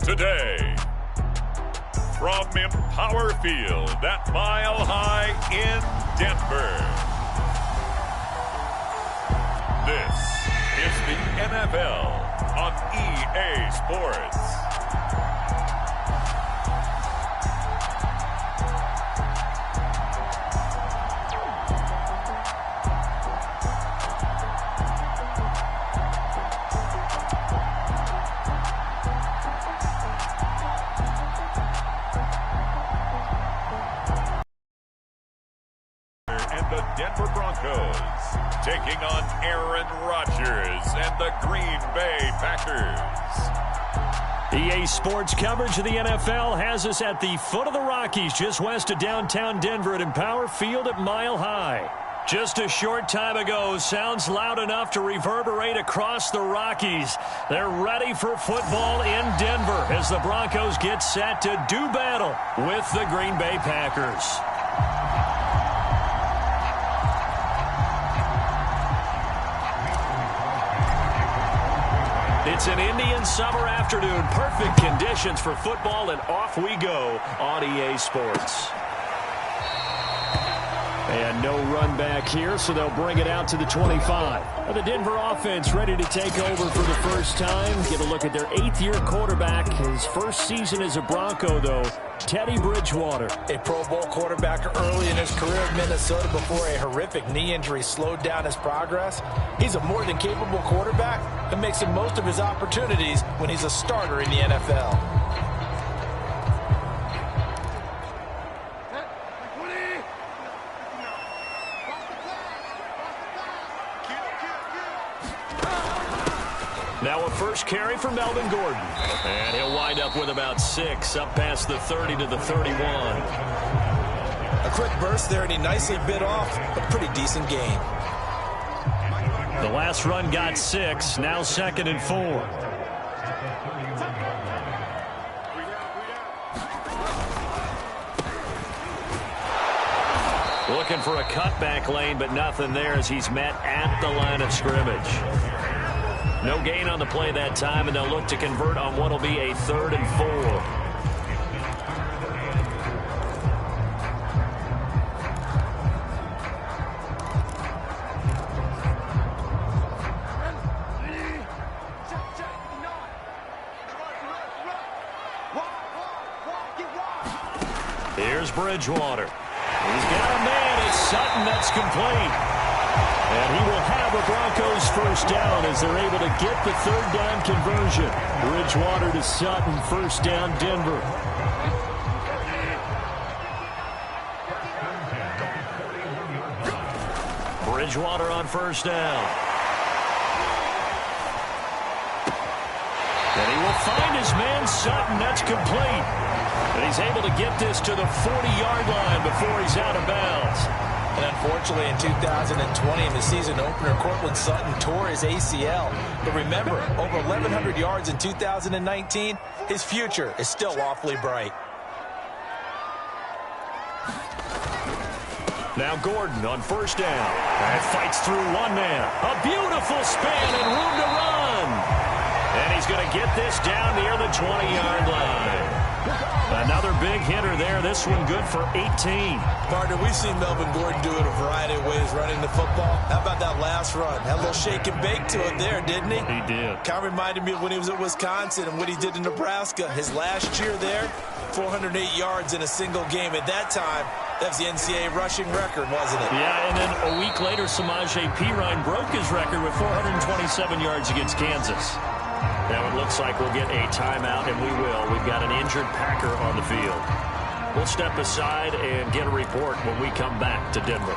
today. From Empower Field at Mile High in Denver. This is the NFL on EA Sports. The Denver Broncos taking on Aaron Rodgers and the Green Bay Packers. EA Sports coverage of the NFL has us at the foot of the Rockies, just west of downtown Denver at Empower Field at Mile High. Just a short time ago, sounds loud enough to reverberate across the Rockies. They're ready for football in Denver as the Broncos get set to do battle with the Green Bay Packers. It's an Indian summer afternoon. Perfect conditions for football, and off we go on EA Sports. And no run back here, so they'll bring it out to the 25. The Denver offense ready to take over for the first time. Get a look at their 8th-year quarterback. His first season as a Bronco, though, Teddy Bridgewater. A Pro Bowl quarterback early in his career in Minnesota before a horrific knee injury slowed down his progress. He's a more than capable quarterback and makes the most of his opportunities when he's a starter in the NFL. Now a first carry for Melvin Gordon. And he'll wind up with about 6, up past the 30 to the 31. A quick burst there, and he nicely bit off a pretty decent gain. The last run got 6, now 2nd and 4. Looking for a cutback lane, but nothing there as he's met at the line of scrimmage. No gain on the play that time, and they'll look to convert on what will be a 3rd and 4. Here's Bridgewater. He's got a man. It's Sutton. That's complete. And he will have a Broncos first down as they're able to get the 3rd down conversion. Bridgewater to Sutton, first down Denver. Bridgewater on first down. And he will find his man Sutton. That's complete. And he's able to get this to the 40-yard line before he's out of bounds. And unfortunately, in 2020, in the season opener, Cortland Sutton tore his ACL. But remember, over 1,100 yards in 2019, his future is still awfully bright. Now Gordon on first down. And fights through one man. A beautiful span and room to run. And he's going to get this down near the 20-yard line. Another big hitter there. This one good for 18. Partner, we've seen Melvin Gordon do it a variety of ways running the football. How about that last run? Had a little shake and bake to it there, didn't he? He did. Kind of reminded me of when he was at Wisconsin and what he did in Nebraska. His last year there, 408 yards in a single game. At that time, that was the NCAA rushing record, wasn't it? Yeah, and then a week later, Samaje Perine broke his record with 427 yards against Kansas. Now it looks like we'll get a timeout, and we will. We've got an injured Packer on the field. We'll step aside and get a report when we come back to Denver.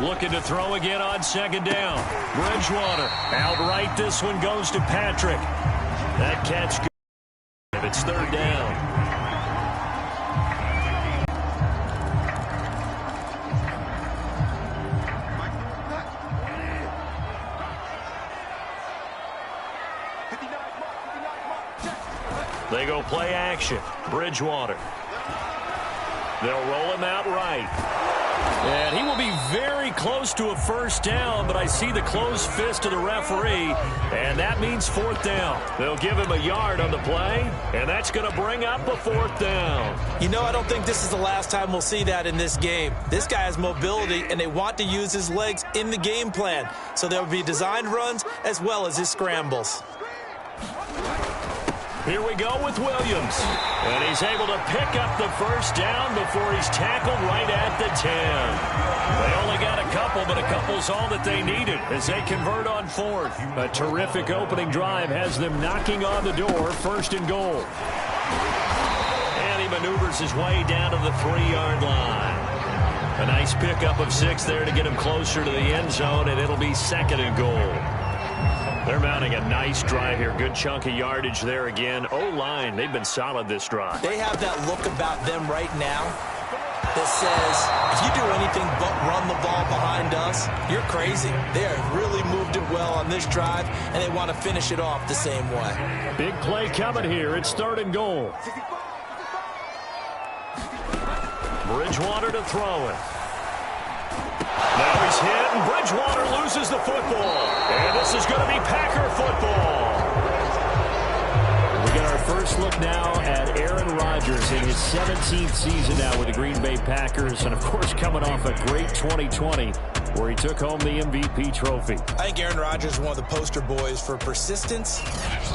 Looking to throw again on second down. Bridgewater. Outright, this one goes to Patrick. That catch good. It's 3rd down. They go play action. Bridgewater. They'll roll him out right. And he will be very close to a first down, but I see the closed fist of the referee, and that means fourth down. They'll give him a yard on the play, and that's going to bring up a fourth down. You know, I don't think this is the last time we'll see that in this game. This guy has mobility, and they want to use his legs in the game plan. So there will be designed runs as well as his scrambles. Here we go with Williams. And he's able to pick up the first down before he's tackled right at the 10. They only got a couple, but a couple's all that they needed as they convert on fourth. A terrific opening drive has them knocking on the door, first and goal. And he maneuvers his way down to the 3-yard line. A nice pickup of 6 there to get him closer to the end zone, and it'll be second and goal. They're mounting a nice drive here. Good chunk of yardage there again. O-line, they've been solid this drive. They have that look about them right now that says, if you do anything but run the ball behind us, you're crazy. They have really moved it well on this drive, and they want to finish it off the same way. Big play coming here. It's third and goal. Bridgewater to throw it. Now he's hit, and Bridgewater loses the football. And this is going to be Packer football. We get our first look now at Aaron Rodgers in his 17th season now with the Green Bay Packers. And, of course, coming off a great 2020 where he took home the MVP trophy. I think Aaron Rodgers is one of the poster boys for persistence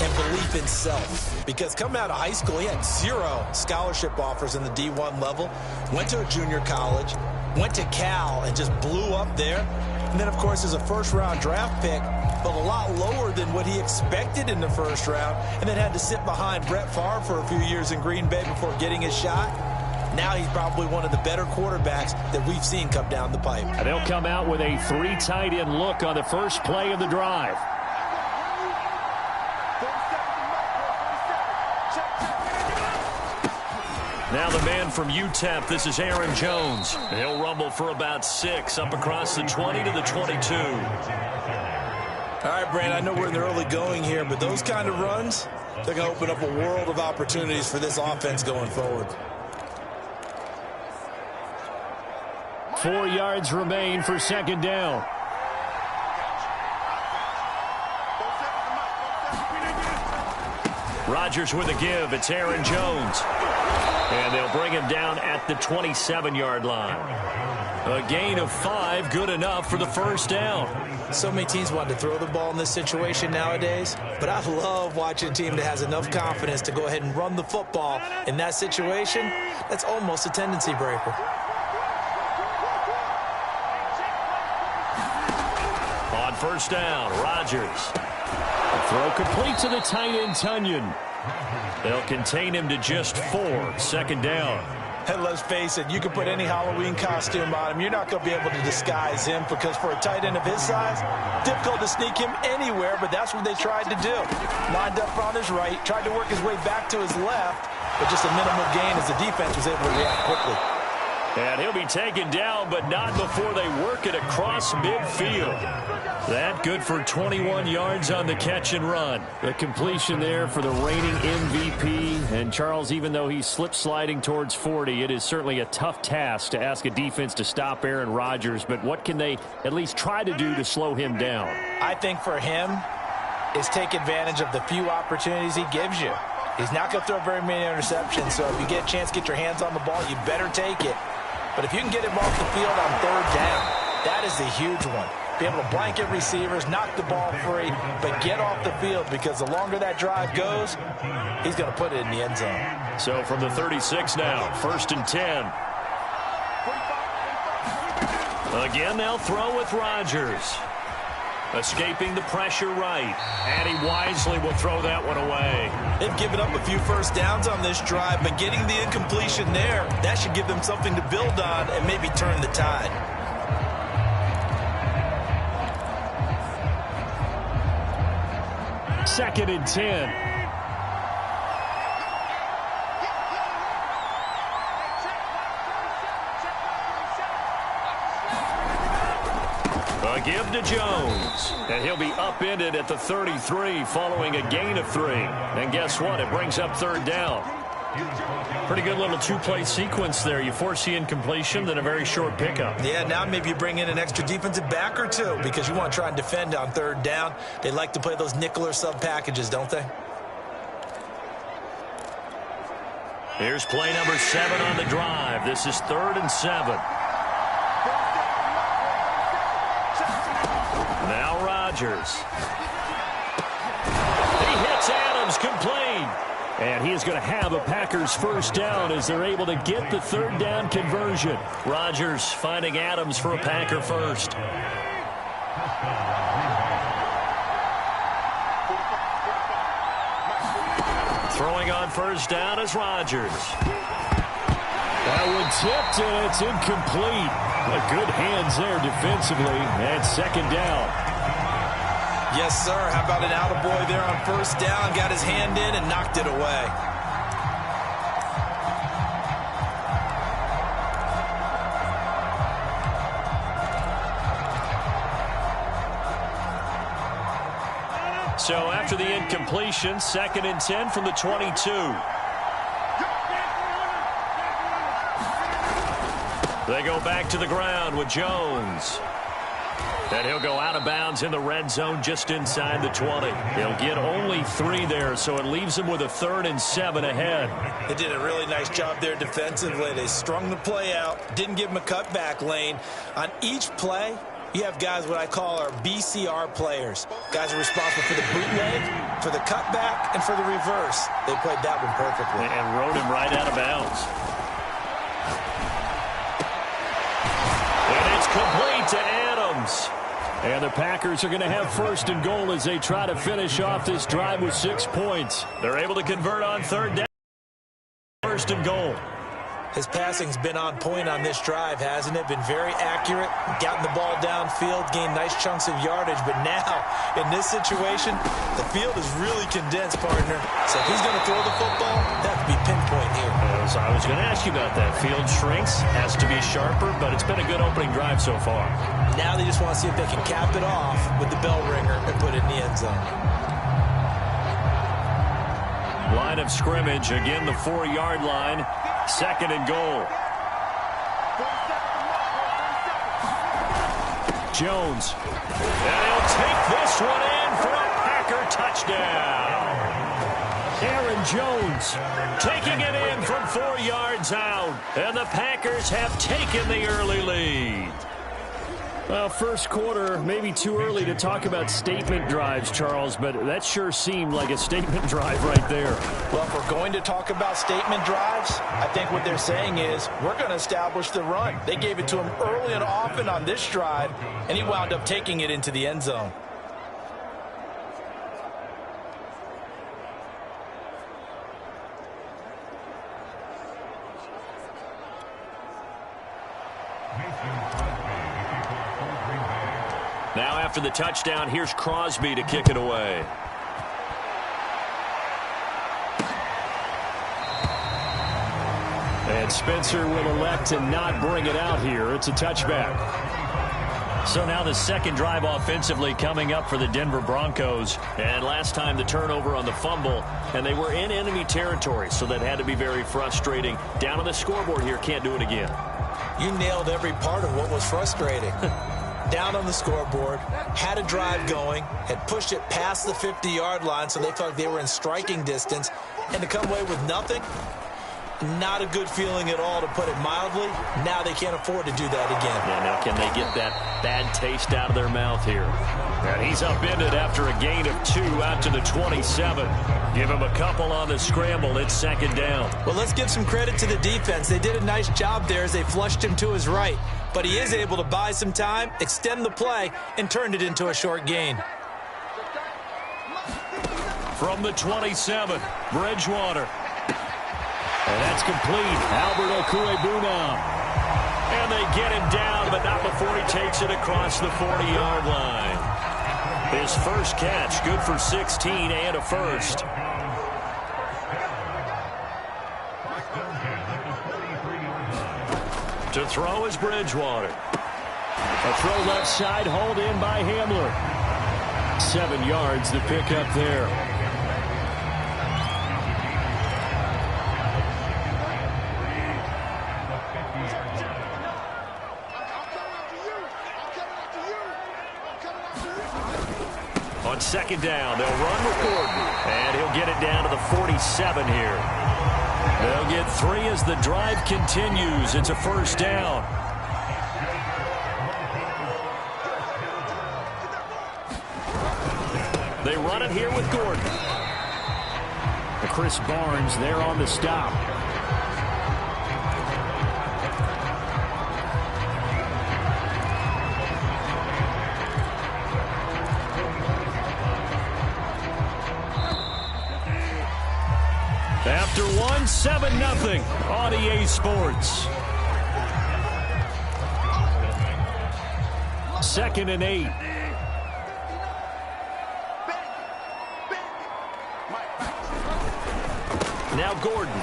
and belief in self. Because coming out of high school, he had 0 scholarship offers in the D1 level. Went to a junior college. Went to Cal and just blew up there. And then, of course, as a first-round draft pick, but a lot lower than what he expected in the first round, and then had to sit behind Brett Favre for a few years in Green Bay before getting his shot. Now he's probably one of the better quarterbacks that we've seen come down the pipe. And they'll come out with a 3 tight end look on the first play of the drive. Now the man from UTEP, this is Aaron Jones. He'll rumble for about 6 up across the 20 to the 22. All right, Brand, I know we're in the early going here, but those kind of runs, they're going to open up a world of opportunities for this offense going forward. 4 yards remain for second down. Rodgers with a give. It's Aaron Jones. And they'll bring him down at the 27-yard line. A gain of 5, good enough for the first down. So many teams want to throw the ball in this situation nowadays, but I love watching a team that has enough confidence to go ahead and run the football in that situation. That's almost a tendency breaker. On first down, Rodgers. The throw complete to the tight end, Tunyon. They'll contain him to just 4, second down. And let's face it, you can put any Halloween costume on him. You're not going to be able to disguise him because for a tight end of his size, difficult to sneak him anywhere, but that's what they tried to do. Lined up on his right, tried to work his way back to his left, but just a minimal gain as the defense was able to react quickly. And he'll be taken down, but not before they work it across midfield. That good for 21 yards on the catch and run. The completion there for the reigning MVP. And Charles, even though he's slip-sliding towards 40, it is certainly a tough task to ask a defense to stop Aaron Rodgers. But what can they at least try to do to slow him down? I think for him is take advantage of the few opportunities he gives you. He's not going to throw very many interceptions, so if you get a chance to get your hands on the ball, you better take it. But if you can get him off the field on third down, that is a huge one. Be able to blanket receivers, knock the ball free, but get off the field because the longer that drive goes, he's going to put it in the end zone. So from the 36 now, first and 10. Again, they'll throw with Rodgers. Escaping the pressure right. And he wisely will throw that one away. They've given up a few first downs on this drive, but getting the incompletion there, that should give them something to build on and maybe turn the tide. Second and 10. A give to Jones. And he'll be upended at the 33 following a gain of 3. And guess what? It brings up third down. Pretty good little two-play sequence there. You force the incompletion, then a very short pickup. Yeah, now maybe you bring in an extra defensive back or two because you want to try and defend on third down. They like to play those nickel or sub packages, don't they? Here's play number 7 on the drive. This is 3rd and 7. Now Rodgers. He hits Adams, complete. And he is going to have a Packers first down as they're able to get the third down conversion. Rodgers finding Adams for a Packer first. Throwing on first down is Rodgers. That one tipped, and it's incomplete. Good hands there defensively, and second down. Yes, sir. How about an attaboy there on first down? Got his hand in and knocked it away. So after the incompletion, 2nd and 10 from the 22. They go back to the ground with Jones. And he'll go out of bounds in the red zone just inside the 20. He'll get only 3 there, so it leaves him with a 3rd and 7 ahead. They did a really nice job there defensively. They strung the play out, didn't give him a cutback lane. On each play, you have guys what I call our BCR players. Guys are responsible for the bootleg, for the cutback, and for the reverse. They played that one perfectly. And rode him right out of bounds. And it's complete to Adams. And the Packers are going to have 1st and goal as they try to finish off this drive with 6 points. They're able to convert on third down. 1st and goal. His passing's been on point on this drive, hasn't it? Been very accurate, gotten the ball downfield, gained nice chunks of yardage. But now, in this situation, the field is really condensed, partner. So if he's going to throw the football, that could be pinpoint here. As I was going to ask you about that. Field shrinks, has to be sharper, but it's been a good opening drive so far. Now they just want to see if they can cap it off with the bell ringer and put it in the end zone. Line of scrimmage, again the 4-yard line. 2nd and goal. Jones. And he'll take this one in for a Packer touchdown. Aaron Jones taking it in from 4 yards out. And the Packers have taken the early lead. Well, first quarter, maybe too early to talk about statement drives, Charles, but that sure seemed like a statement drive right there. Well, if we're going to talk about statement drives, I think what they're saying is we're going to establish the run. They gave it to him early and often on this drive, and he wound up taking it into the end zone. Now after the touchdown, here's Crosby to kick it away. And Spencer will elect to not bring it out here. It's a touchback. So now the second drive offensively coming up for the Denver Broncos. And last time the turnover on the fumble, and they were in enemy territory, so that had to be very frustrating. Down on the scoreboard here, can't do it again. You nailed every part of what was frustrating. Down on the scoreboard, had a drive going, had pushed it past the 50-yard line, so they felt like they were in striking distance, and to come away with nothing, not a good feeling at all, to put it mildly. Now they can't afford to do that again. Yeah, now can they get that bad taste out of their mouth here? And he's upended after a gain of 2 out to the 27. Give him a couple on the scramble. It's 2nd down. Well, let's give some credit to the defense. They did a nice job there as they flushed him to his right. But he is able to buy some time, extend the play, and turned it into a short gain. From the 27, Bridgewater. And that's complete. Albert Okwuegbunam. And they get him down, but not before he takes it across the 40-yard line. His first catch, good for 16 and a first. To throw is Bridgewater. A throw left side, hauled in by Hamler. 7 yards, the pickup there. On second down, they'll run with Gordon. And he'll get it down to the 47 here. They'll get 3 as the drive continues. It's a first down. They run it here with Gordon. Chris Barnes there on the stop. After 1, 7-0 on EA Sports. 2nd and 8. Now Gordon.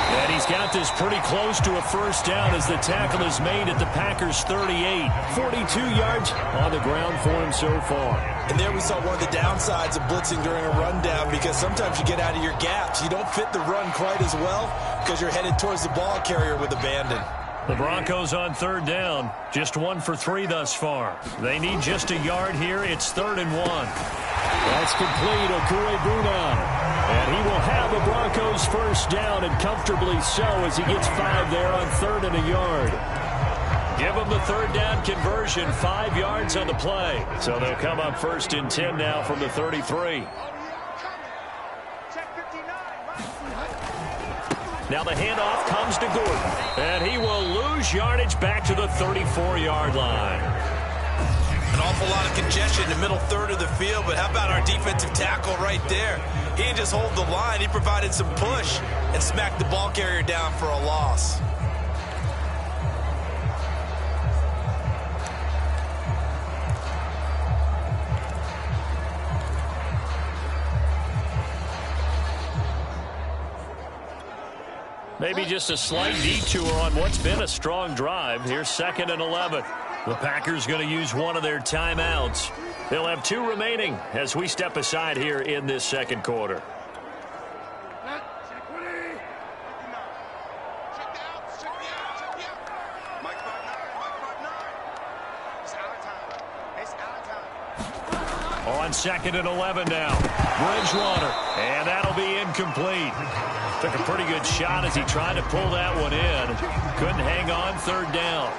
And he's got this pretty close to a first down as the tackle is made at the Packers' 38. 42 yards on the ground for him so far. And there we saw one of the downsides of blitzing during a rundown, because sometimes you get out of your gaps. You don't fit the run quite as well because you're headed towards the ball carrier with abandon. The Broncos on 3rd down. Just 1 for 3 thus far. They need just a yard here. It's 3rd and 1. That's complete. Okuegbuna. And he will have the Broncos first down, and comfortably so, as he gets 5 there on 3rd and a yard. Give them the 3rd down conversion, 5 yards on the play. So they'll come up 1st and 10 now from the 33. Now the handoff comes to Gordon. And he will lose yardage back to the 34-yard line. An awful lot of congestion in the middle third of the field, but how about our defensive tackle right there? He didn't just hold the line. He provided some push and smacked the ball carrier down for a loss. Maybe just a slight detour on what's been a strong drive. Here's 2nd and 11. The Packers going to use one of their timeouts. They'll have 2 remaining as we step aside here in this 2nd quarter. On 2nd and 11 now. Bridgewater. And that'll be incomplete. Took a pretty good shot as he tried to pull that one in. Couldn't hang on 3rd down.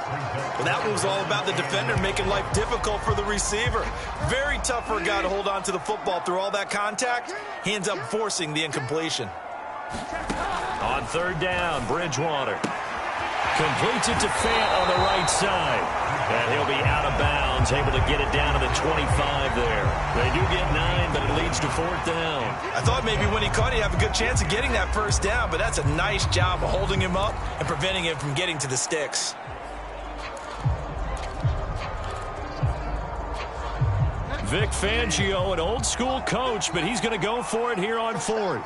Well, that was all about the defender making life difficult for the receiver. Very tough for a guy to hold on to the football through all that contact. He ends up forcing the incompletion. On 3rd down, Bridgewater completes it to Fant on the right side. And he'll be out of bounds, able to get it down to the 25 there. They do get 9, but it leads to 4th down. I thought maybe when he caught it, he'd have a good chance of getting that first down, but that's a nice job of holding him up and preventing him from getting to the sticks. Vic Fangio, an old-school coach, but he's going to go for it here on 4th.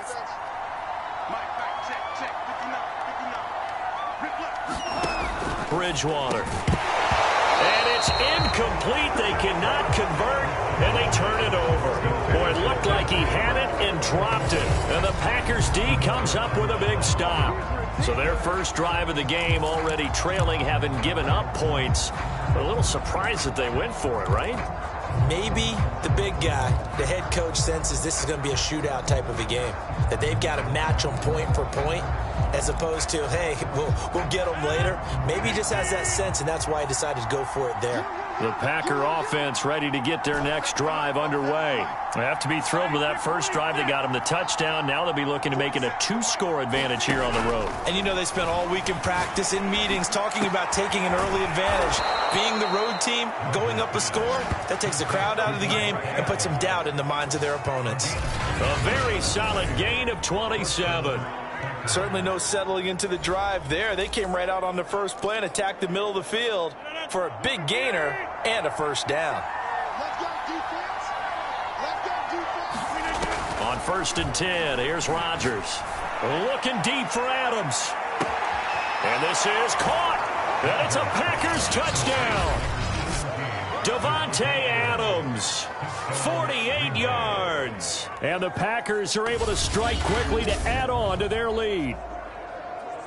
Bridgewater. And it's incomplete. They cannot convert, and they turn it over. Boy, it looked like he had it and dropped it. And the Packers D comes up with a big stop. So their first drive of the game already trailing, having given up points. But a little surprised that they went for it, right? Maybe the big guy, the head coach, senses this is going to be a shootout type of a game. That they've got to match them point for point, as opposed to, hey, we'll get them later. Maybe he just has that sense, and that's why he decided to go for it there. The Packer offense ready to get their next drive underway. They have to be thrilled with that first drive that got them the touchdown. Now they'll be looking to make it a 2-score advantage here on the road. And you know they spent all week in practice, in meetings, talking about taking an early advantage. Being the road team, going up a score, that takes the crowd out of the game and puts some doubt in the minds of their opponents. A very solid gain of 27. Certainly no settling into the drive there. They came right out on the first play and attacked the middle of the field for a big gainer and a first down. On 1st and 10, here's Rodgers. Looking deep for Adams. And this is caught. And it's a Packers touchdown. Davante Adams, 48 yards. And the Packers are able to strike quickly to add on to their lead.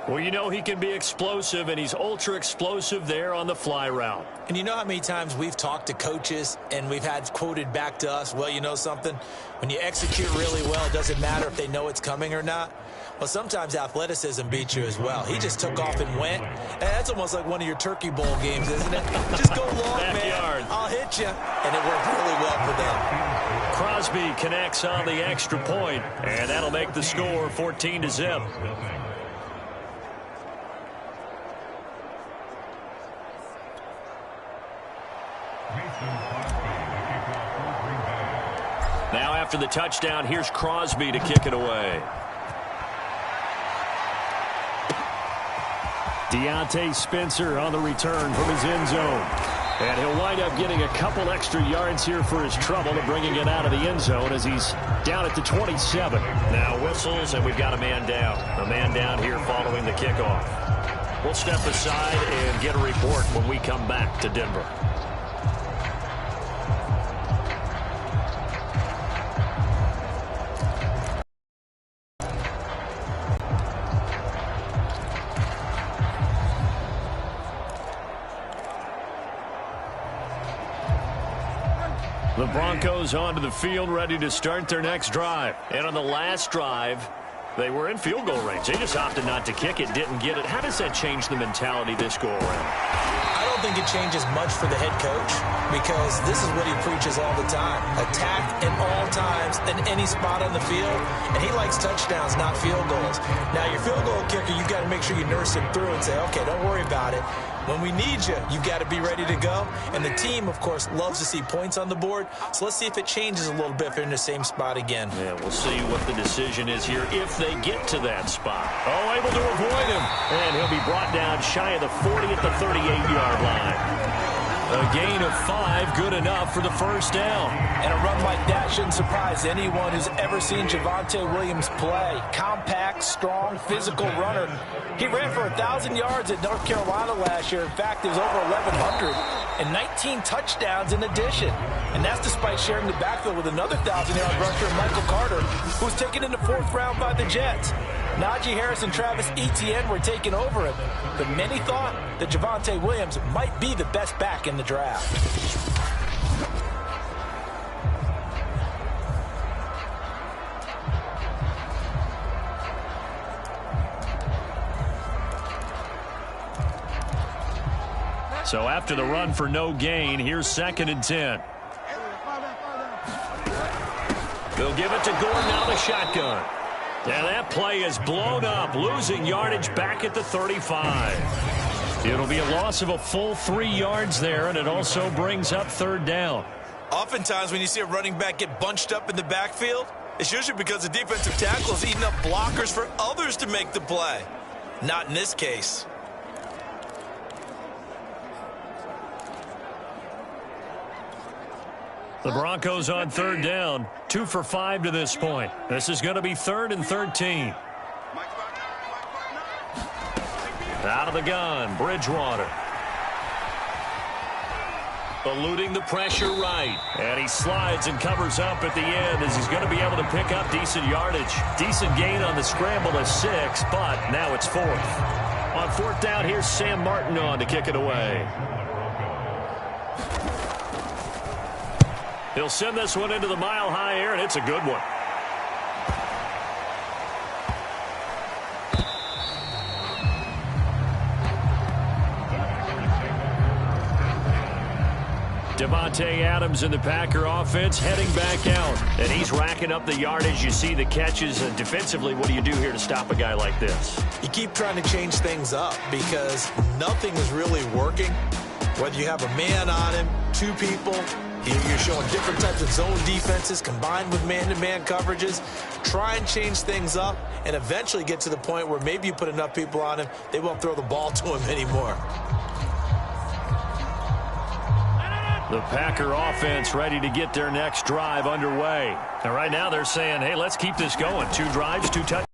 Well, you know he can be explosive, and he's ultra explosive there on the fly route. And you know how many times we've talked to coaches and we've had quoted back to us, well, you know something? When you execute really well, it doesn't matter if they know it's coming or not. Well, sometimes athleticism beats you as well. He just took off and went. And that's almost like one of your Turkey Bowl games, isn't it? Just go long, Backyard. man. I'll hit you. And it worked really well for them. Crosby connects on the extra point, and that'll make the score 14-0. Now after the touchdown, here's Crosby to kick it away. Deontay Spencer on the return from his end zone. And he'll wind up getting a couple extra yards here for his trouble and bringing it out of the end zone as he's down at the 27. Now whistles, and we've got a man down. A man down here following the kickoff. We'll step aside and get a report when we come back to Denver. The Broncos onto the field, ready to start their next drive. And on the last drive, they were in field goal range. They just opted not to kick it, didn't get it. How does that change the mentality this go-around? I don't think it changes much for the head coach because this is what he preaches all the time. Attack at all times in any spot on the field, and he likes touchdowns, not field goals. Now, your field goal kicker, you've got to make sure you nurse him through and say, okay, don't worry about it. When we need you, you've got to be ready to go. And the team, of course, loves to see points on the board. So let's see if it changes a little bit if they're in the same spot again. Yeah, we'll see what the decision is here if they get to that spot. Oh, able to avoid him. And he'll be brought down shy of the 40 at the 38-yard line. A gain of 5, good enough for the first down. And a run like that shouldn't surprise anyone who's ever seen Javonte Williams play. Compact, strong, physical runner. He ran for 1,000 yards at North Carolina last year. In fact, it was over 1,100 and 19 touchdowns in addition. And that's despite sharing the backfield with another 1,000-yard rusher, Michael Carter, who was taken in the 4th round by the Jets. Najee Harris and Travis Etienne were taking over him, but many thought that Javonte Williams might be the best back in the draft. So after the run for no gain, here's 2nd and 10. They'll give it to Gordon out of the shotgun. And that play is blown up, losing yardage back at the 35. It'll be a loss of a full 3 yards there, and it also brings up 3rd down. Oftentimes when you see a running back get bunched up in the backfield, it's usually because the defensive tackle is eating up blockers for others to make the play. Not in this case. The Broncos on 3rd down, 2 for 5 to this point. This is going to be 3rd and 13. Out of the gun, Bridgewater. Eluding the pressure right. And he slides and covers up at the end as he's going to be able to pick up decent yardage. Decent gain on the scramble of 6, but now it's 4th. On 4th down, here's Sam Martin on to kick it away. He'll send this one into the mile-high air, and it's a good one. Devontae Adams in the Packer offense heading back out. And he's racking up the yardage. You see the catches. Defensively, what do you do here to stop a guy like this? You keep trying to change things up because nothing is really working. Whether you have a man on him, 2 people, you're showing different types of zone defenses combined with man-to-man coverages. Try and change things up and eventually get to the point where maybe you put enough people on him, they won't throw the ball to him anymore. The Packer offense ready to get their next drive underway. And right now they're saying, hey, let's keep this going. 2 drives, 2 touchdowns.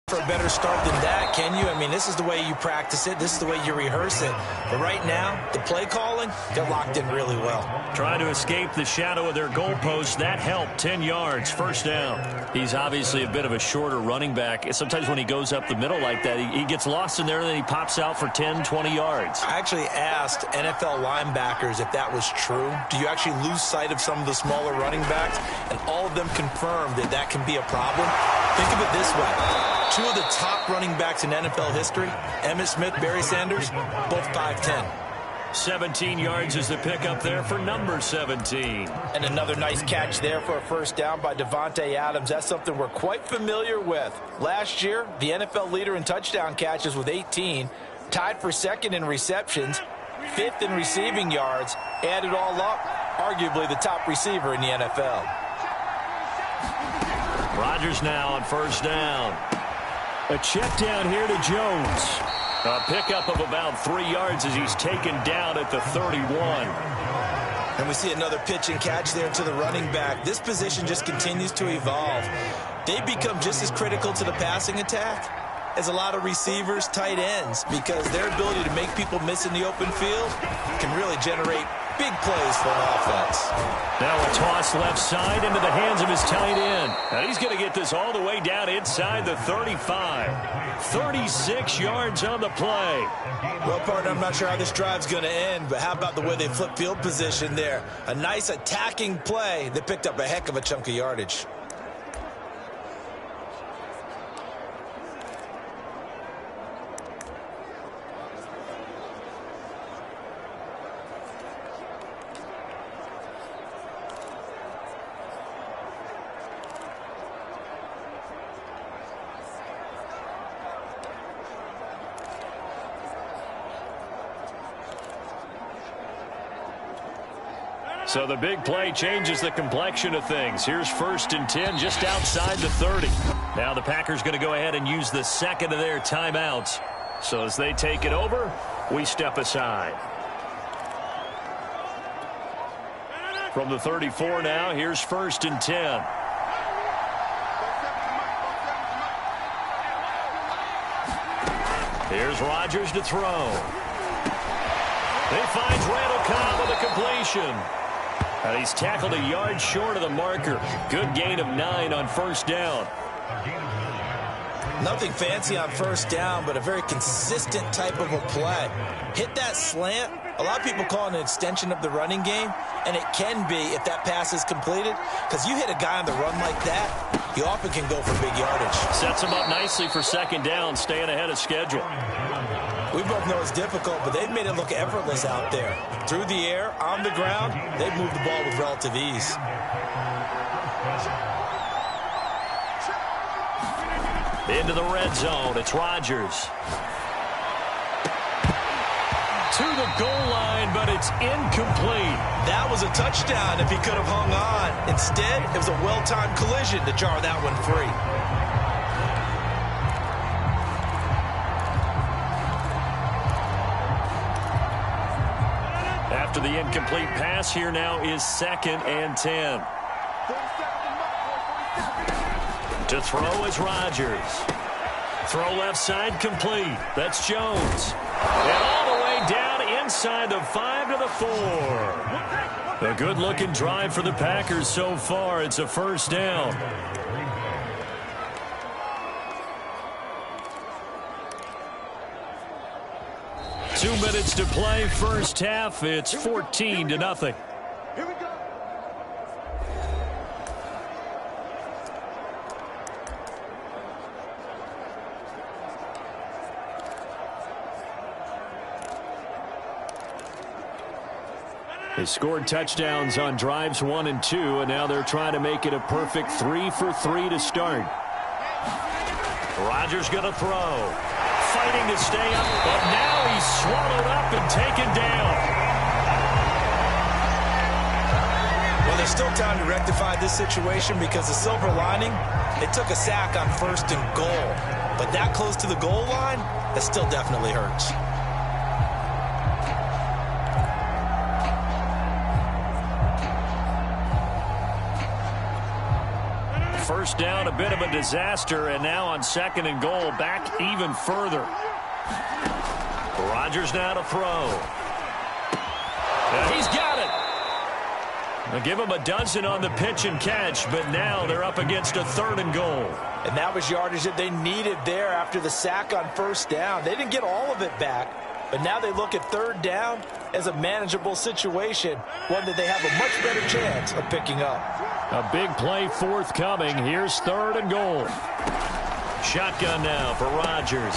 For a better start than that, can you? I mean, this is the way you practice it. This is the way you rehearse it. But right now, the play calling, they're locked in really well. Trying to escape the shadow of their goalpost. That helped. 10 yards, first down. He's obviously a bit of a shorter running back. Sometimes when he goes up the middle like that, he gets lost in there, and then he pops out for 10, 20 yards. I actually asked NFL linebackers if that was true. Do you actually lose sight of some of the smaller running backs? And all of them confirmed that that can be a problem. Think of it this way. Two of the top running backs in NFL history, Emmitt Smith, Barry Sanders, both 5'10". 17 yards is the pickup there for number 17. And another nice catch there for a first down by Davante Adams. That's something we're quite familiar with. Last year, the NFL leader in touchdown catches with 18, tied for second in receptions, fifth in receiving yards. Add it all up, arguably the top receiver in the NFL. Rodgers now on first down. A check down here to Jones. A pickup of about 3 yards as he's taken down at the 31. And we see another pitch and catch there to the running back. This position just continues to evolve. They become just as critical to the passing attack as a lot of receivers, tight ends, because their ability to make people miss in the open field can really generate big plays for an offense. Now a toss left side into the hands of his tight end. And he's going to get this all the way down inside the 35. 36 yards on the play. Well, partner, I'm not sure how this drive's going to end, but how about the way they flip field position there? A nice attacking play that picked up a heck of a chunk of yardage. So the big play changes the complexion of things. Here's 1st and 10 just outside the 30. Now the Packers going to go ahead and use the second of their timeouts. So as they take it over, we step aside. From the 34 now, here's 1st and 10. Here's Rodgers to throw. He finds Randall Cobb with a completion. And he's tackled a yard short of the marker. Good gain of 9 on first down. Nothing fancy on first down, but a very consistent type of a play. Hit that slant. A lot of people call it an extension of the running game, and it can be if that pass is completed, because you hit a guy on the run like that, you often can go for big yardage. Sets him up nicely for second down, staying ahead of schedule. We both know it's difficult, but they've made it look effortless out there. Through the air, on the ground, they've moved the ball with relative ease. Into the red zone, it's Rodgers. To the goal line, but it's incomplete. That was a touchdown if he could have hung on. Instead, it was a well-timed collision to jar that one free. After the incomplete pass, here now is 2nd and 10. To throw is Rodgers. Throw left side complete. That's Jones. And all the way down inside the 5 to the 4. A good-looking drive for the Packers so far. It's a first down. Two minutes to play, first half. It's 14-0. Here we go. They scored touchdowns on drives 1 and 2, and now they're trying to make it a perfect 3 for 3 to start. Rodgers going to throw. Fighting to stay up, but now he's swallowed up and taken down. Well, there's still time to rectify this situation because the silver lining, they took a sack on 1st and goal. But that close to the goal line, that still definitely hurts. first down, a bit of a disaster, and now on 2nd and goal, back even further. Rodgers now to throw. And he's got it. They'll give him a dozen on the pitch and catch, but now they're up against a 3rd and goal. And that was yardage that they needed there after the sack on 1st down. They didn't get all of it back, but now they look at 3rd down as a manageable situation, one that they have a much better chance of picking up. A big play forthcoming. Here's 3rd and goal. Shotgun now for Rodgers.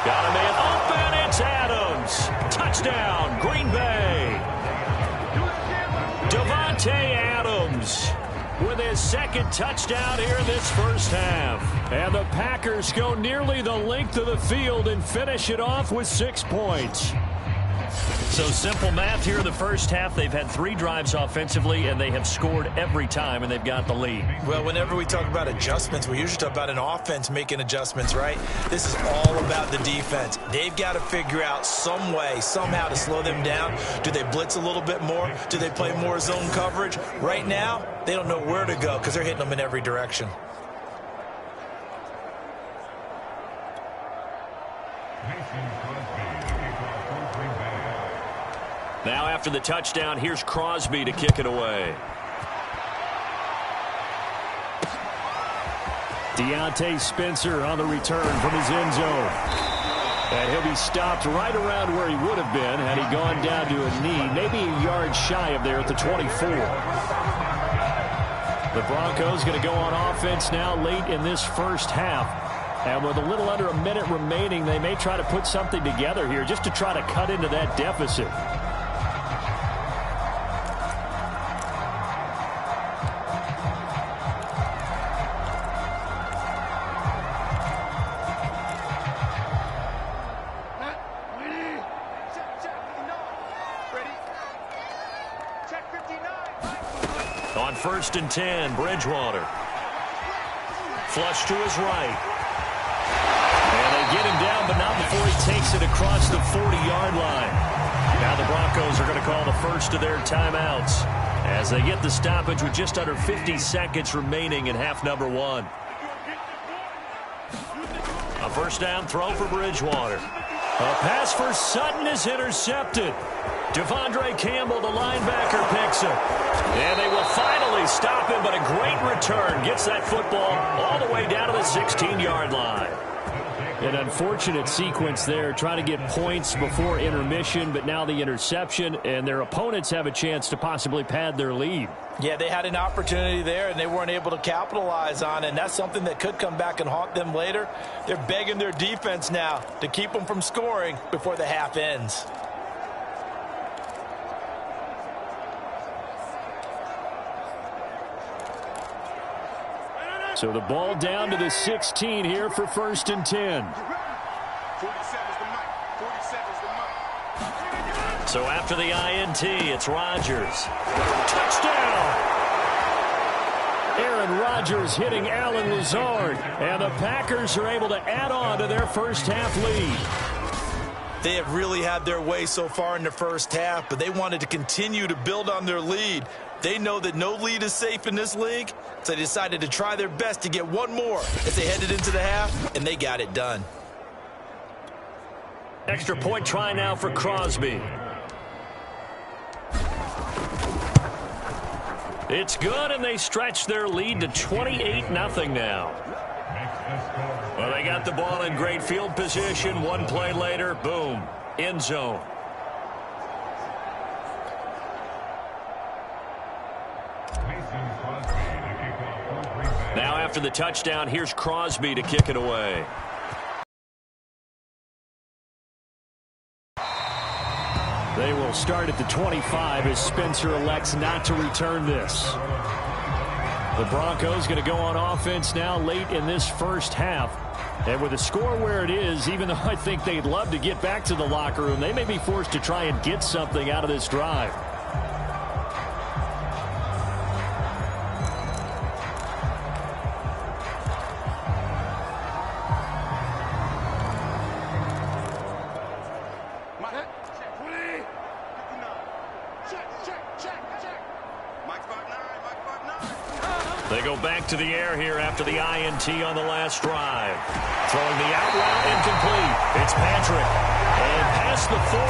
Got a man open. It's Adams. Touchdown, Green Bay. Davante Adams with his 2nd touchdown here in this first half. And the Packers go nearly the length of the field and finish it off with 6 points. So simple math here in the first half. They've had 3 drives offensively, and they have scored every time, and they've got the lead. Well, whenever we talk about adjustments, we usually talk about an offense making adjustments, right? This is all about the defense. They've got to figure out some way, somehow to slow them down. Do they blitz a little bit more? Do they play more zone coverage? Right now, they don't know where to go because they're hitting them in every direction. Now after the touchdown, here's Crosby to kick it away. Deontay Spencer on the return from his end zone. And he'll be stopped right around where he would have been had he gone down to a knee, maybe a yard shy of there at the 24. The Broncos going to go on offense now late in this first half. And with a little under a minute remaining, they may try to put something together here just to try to cut into that deficit. On 1st and 10, Bridgewater. Flush to his right. And they get him down, but not before he takes it across the 40-yard line. Now the Broncos are going to call the first of their timeouts as they get the stoppage with just under 50 seconds remaining in half number 1. A 1st down throw for Bridgewater. A pass for Sutton is intercepted. Devondre Campbell, the linebacker, picks him. And they will finally stop him, but a great return gets that football all the way down to the 16-yard line. An unfortunate sequence there, trying to get points before intermission, but now the interception, and their opponents have a chance to possibly pad their lead. Yeah, they had an opportunity there, and they weren't able to capitalize on it, and that's something that could come back and haunt them later. They're begging their defense now to keep them from scoring before the half ends. So the ball down to the 16 here for 1st and 10. So after the INT, it's Rodgers. Touchdown! Aaron Rodgers hitting Allen Lazard. And the Packers are able to add on to their first half lead. They have really had their way so far in the first half, but they wanted to continue to build on their lead. They know that no lead is safe in this league, so they decided to try their best to get one more as they headed into the half, and they got it done. Extra point try now for Crosby. It's good, and they stretch their lead to 28-0 now. Well, they got the ball in great field position. One play later, boom, end zone. Now after the touchdown, here's Crosby to kick it away. They will start at the 25 as Spencer elects not to return this. The Broncos going to go on offense now late in this first half. And with the score where it is, even though I think they'd love to get back to the locker room, they may be forced to try and get something out of this drive. They go back to the air here after the INT on the last drive. Throwing the out route incomplete. It's Patrick. And past the 40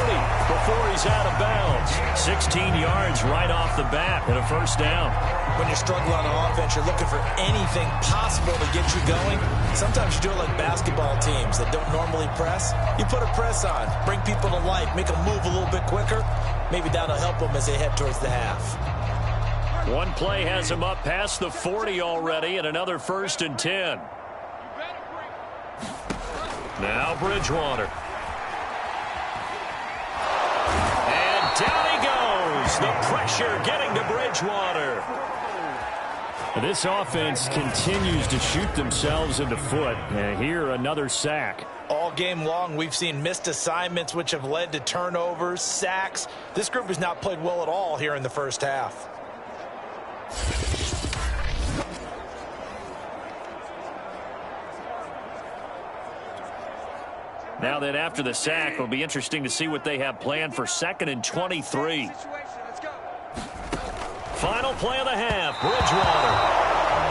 before he's out of bounds. 16 yards right off the bat and a first down. When you're struggling on offense, you're looking for anything possible to get you going. Sometimes you do it like basketball teams that don't normally press. You put a press on, bring people to life, make them move a little bit quicker. Maybe that'll help them as they head towards the half. One play has him up past the 40 already, and another 1st and 10. Now Bridgewater. And down he goes. The pressure getting to Bridgewater. This offense continues to shoot themselves in the foot. And here, another sack. All game long, we've seen missed assignments, which have led to turnovers, sacks. This group has not played well at all here in the first half. Now that after the sack, it'll be interesting to see what they have planned for 2nd and 23. Final play of the half, Bridgewater.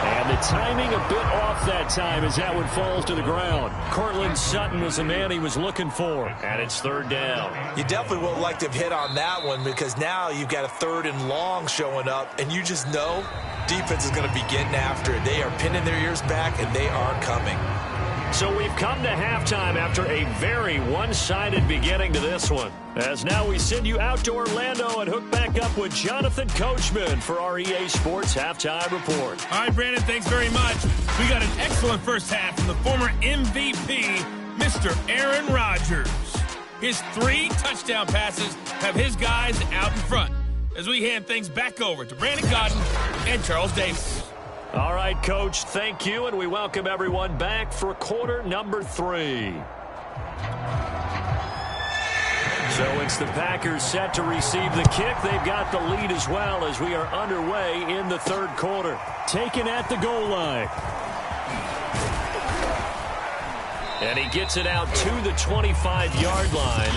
And the timing a bit off that time as that one falls to the ground. Cortland Sutton was the man he was looking for. And it's 3rd down. You definitely would like to have hit on that one because now you've got a 3rd and long showing up, and you just know defense is going to be getting after it. They are pinning their ears back, and they are coming. So we've come to halftime after a very one-sided beginning to this one. As now we send you out to Orlando and hook back up with Jonathan Coachman for our EA Sports Halftime Report. All right, Brandon, thanks very much. We got an excellent first half from the former MVP, Mr. Aaron Rodgers. His 3 touchdown passes have his guys out in front as we hand things back over to Brandon Godden and Charles Davis. All right, Coach, thank you, and we welcome everyone back for quarter number 3. So it's the Packers set to receive the kick. They've got the lead as well as we are underway in the 3rd quarter. Taken at the goal line. And he gets it out to the 25-yard line.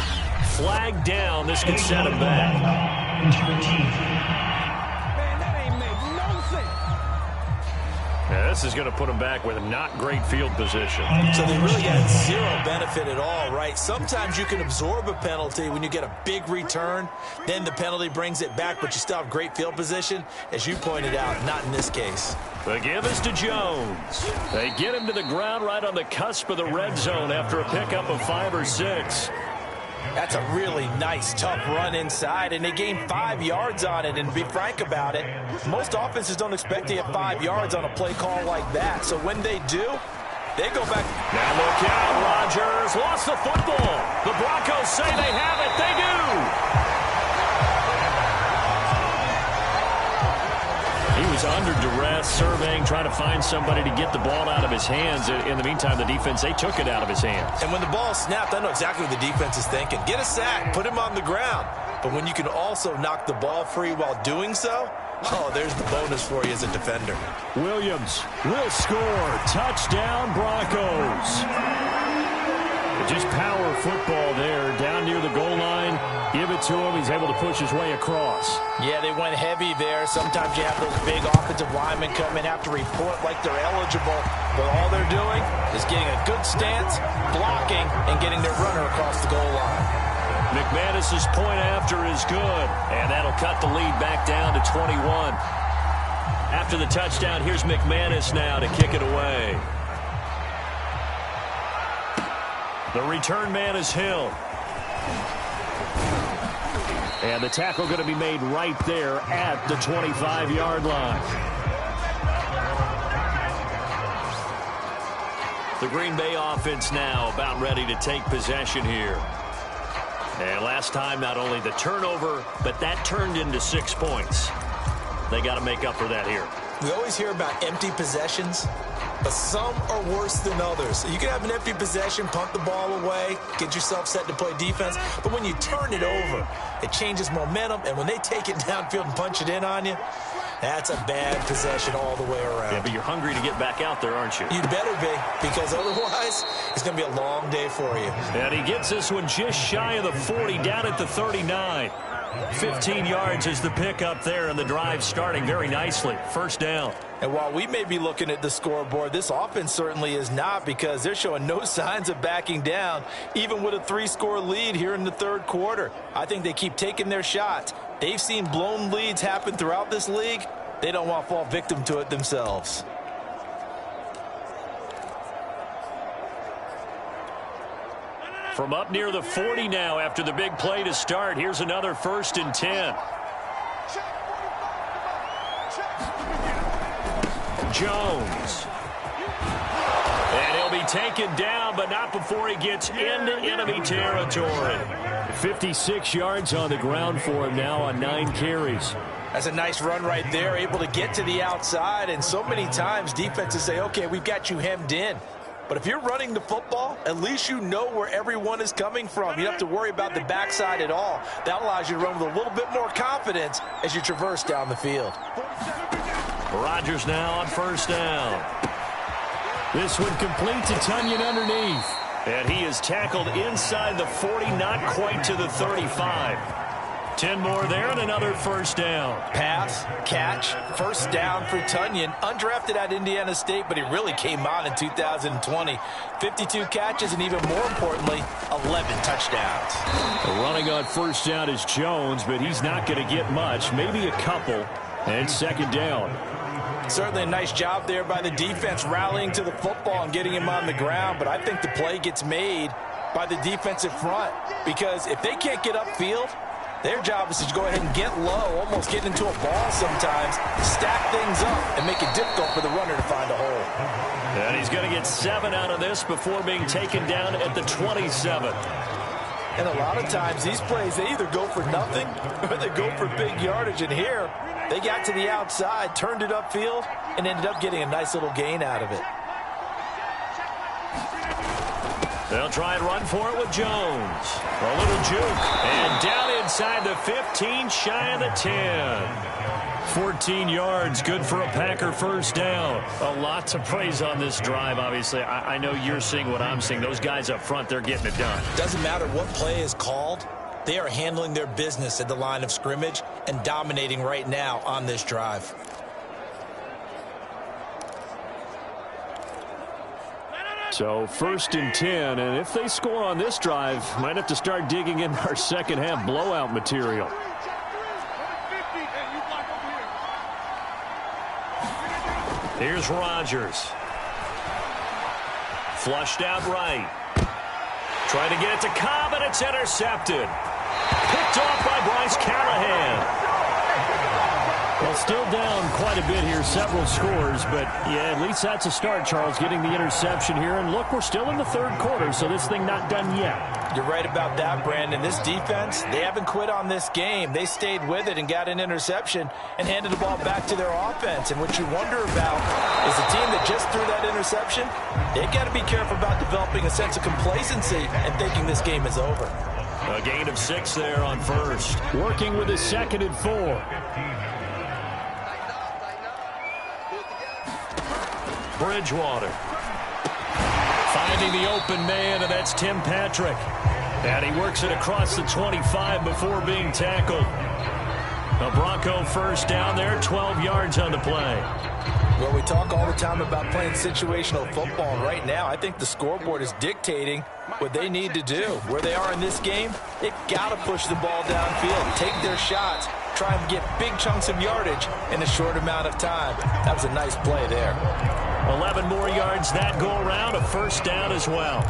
Flag down. This could set him back. Yeah, this is going to put them back with not great field position. So they really got zero benefit at all, right? Sometimes you can absorb a penalty when you get a big return. Then the penalty brings it back, but you still have great field position. As you pointed out, not in this case. The give is to Jones. They get him to the ground right on the cusp of the red zone after a pickup of 5 or 6. That's a really nice, tough run inside, and they gained 5 yards on it. And to be frank about it, most offenses don't expect to get 5 yards on a play call like that. So when they do, they go back. Now look out, Rodgers lost the football. The Broncos say they have it. They do. He was under duress, surveying, trying to find somebody to get the ball out of his hands. In the meantime, the defense, they took it out of his hands. And when the ball snapped, I know exactly what the defense is thinking. Get a sack, put him on the ground. But when you can also knock the ball free while doing so, oh, there's the bonus for you as a defender. Williams will score. Touchdown, Broncos. Just power football there, down near the goal line. Give it to him. He's able to push his way across. Yeah, they went heavy there. Sometimes you have those big offensive linemen come in, have to report like they're eligible. But all they're doing is getting a good stance, blocking, and getting their runner across the goal line. McManus's point after is good, and that'll cut the lead back down to 21. After the touchdown, here's McManus now to kick it away. The return man is Hill. And the tackle going to be made right there at the 25-yard line. The Green Bay offense now about ready to take possession here. And last time, not only the turnover, but that turned into 6 points. They got to make up for that here. We always hear about empty possessions, but some are worse than others. You can have an empty possession, punt the ball away, get yourself set to play defense, but when you turn it over, it changes momentum, and when they take it downfield and punch it in on you, that's a bad possession all the way around. Yeah, but you're hungry to get back out there, aren't you? You better be, because otherwise it's going to be a long day for you. And he gets this one just shy of the 40, down at the 39. 15 yards is the pickup there, and the drive starting very nicely. First down. And while we may be looking at the scoreboard, this offense certainly is not, because they're showing no signs of backing down, even with a 3-score lead here in the third quarter. I think they keep taking their shots. They've seen blown leads happen throughout this league. They don't want to fall victim to it themselves. From up near the 40 now after the big play to start. Here's another 1st and 10. Jones. And he'll be taken down, but not before he gets into enemy territory. 56 yards on the ground for him now on 9 carries. That's a nice run right there, able to get to the outside. And so many times defenses say, okay, we've got you hemmed in. But if you're running the football, at least you know where everyone is coming from. You don't have to worry about the backside at all. That allows you to run with a little bit more confidence as you traverse down the field. Rodgers now on 1st down. This one complete to Tonyan underneath. And he is tackled inside the 40, not quite to the 35. 10 more there and another 1st down. Pass, catch, 1st down for Tonyan. Undrafted at Indiana State, but he really came on in 2020. 52 catches, and even more importantly, 11 touchdowns. Running on 1st down is Jones, but he's not going to get much, maybe a couple. And 2nd down. Certainly a nice job there by the defense, rallying to the football and getting him on the ground. But I think the play gets made by the defensive front, because if they can't get upfield, their job is to go ahead and get low, almost get into a ball sometimes, stack things up, and make it difficult for the runner to find a hole. And he's going to get 7 out of this before being taken down at the 27. And a lot of times these plays, they either go for nothing or they go for big yardage. And here, they got to the outside, turned it upfield, and ended up getting a nice little gain out of it. They'll try and run for it with Jones. A little juke. And down inside the 15, shy of the 10. 14 yards, good for a Packer 1st down. A lot to praise on this drive, obviously. I know you're seeing what I'm seeing. Those guys up front, they're getting it done. Doesn't matter what play is called. They are handling their business at the line of scrimmage and dominating right now on this drive. So 1st and 10, and if they score on this drive, might have to start digging in our second half blowout material. Here's Rodgers. Flushed out right. Trying to get it to Cobb, and it's intercepted. Picked off by Bryce Callahan. Well, still down quite a bit here, several scores, but yeah, at least that's a start, Charles, getting the interception here. And look, we're still in the third quarter, so this thing not done yet. You're right about that, Brandon. This defense, they haven't quit on this game. They stayed with it and got an interception and handed the ball back to their offense. And what you wonder about is the team that just threw that interception, they've got to be careful about developing a sense of complacency and thinking this game is over. A gain of 6 there on 1st. Working with a 2nd and 4. Bridgewater. Finding the open man, and that's Tim Patrick. And he works it across the 25 before being tackled. A Bronco 1st down there, 12 yards on the play. Well, we talk all the time about playing situational football, and right now I think the scoreboard is dictating what they need to do. Where they are in this game, they've got to push the ball downfield, take their shots, try and get big chunks of yardage in a short amount of time. That was a nice play there. 11 more yards that go around, a 1st down as well.